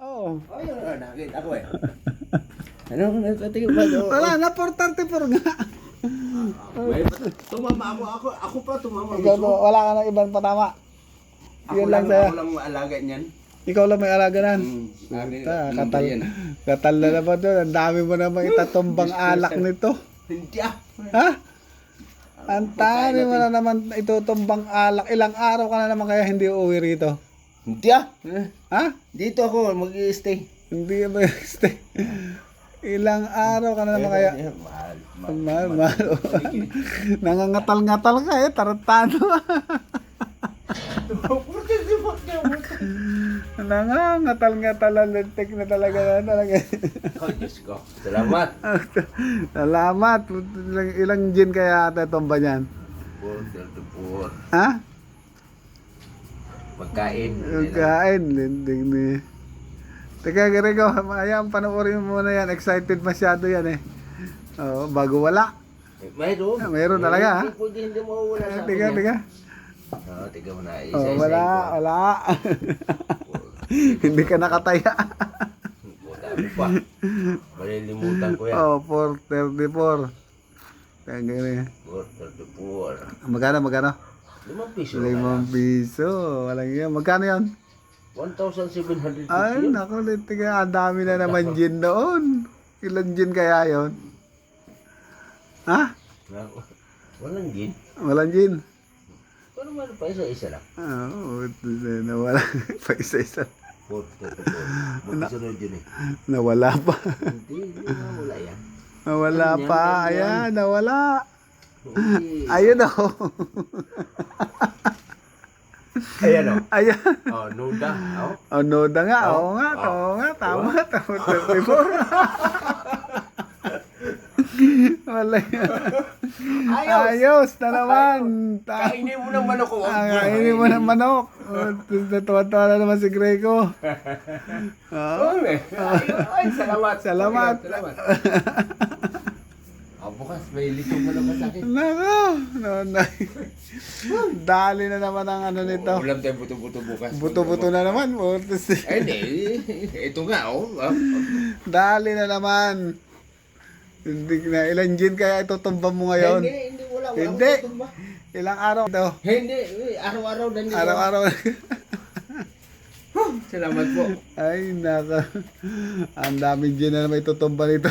Oo. Oh, yun, nakita ko eh. Ano, nagkatingin ba? Wala na, 434 nga. Tumama ako pa tumama. Ikaw to, wala ka ng ibang patama. Yun lang sa'yo. Ako lang maalaga niyan. Ikaw lang may alaga nan. Katal. Katal na naman doon. Ang dami mo namang itatumbang alak nito. Hindi Ha? Ang dami mo na naman itutumbang alak. Ilang araw ka na naman kaya hindi uuwi rito? Hindi Ha? Dito ako mag-i-stay. Hindi ba stay? Ilang araw ka na naman kaya? Mahal. Nangangatal-ngatal ka eh. Tarantado. Nangangatal-ngatal ang lintik na talaga. Oh, Diyos ko. Salamat. Salamat. Ilang gin kaya ata itong ba niyan? Poor. Ha? Pagkain. Kain. Lintik ni. Teka, Grego, ayan, panoorin mo na yan. Excited masyado yan eh. Oo, bago wala. Mayroon. Mayroon talaga, ha? Hindi mo wala sa akin. Tiga. Tiga mo na. Oh, wala. Hindi ka nakataya. Dami pa. Malilimutan ko yan. Oh, 434. Kaya ganyan. 434. Magkano? 5 piso. 5 piso. Walang yan. Magkano yan? 1,750 Ay, yun. naku, tiga. Ang dami na naman gin doon. Ilan gin kaya yon? Ha? Walang gin. Walang gin. Pero meron pa isa-isa lang. Oo, nawala pa isa-isa. 434. Magkasunod yun eh. Nawala pa. Hindi wala yan. Nawala Ganyan, pa. ganyan. Ayan, nawala. Hindi. Ayun o. Ayan o. Ayan. Oh, nuda. Oh. Oh, noda nga. Oh. Oo nga. Tama. 34. Wala yan. Ayos na naman. Kainin mo ng manok ko. Kainin mo ng manok. Natuwa-tuwa na naman si Greco. Ay, salamat. Salamat. Bukas, may litong manok ka sa akin. Nako. Dali na naman ang ano nito. Ulam tayo buto-buto bukas. Buto-buto na naman. Ay, hindi. Ito nga, oh. Dali na naman. Hindi na. Ilang gin kaya itutumba mo ngayon? Hindi. Wala. Hindi. Ilang araw ito? Hindi. Araw-araw na nito. Araw-araw. Salamat po. Ay, naka. Ang daming gin na naman itutumba nito.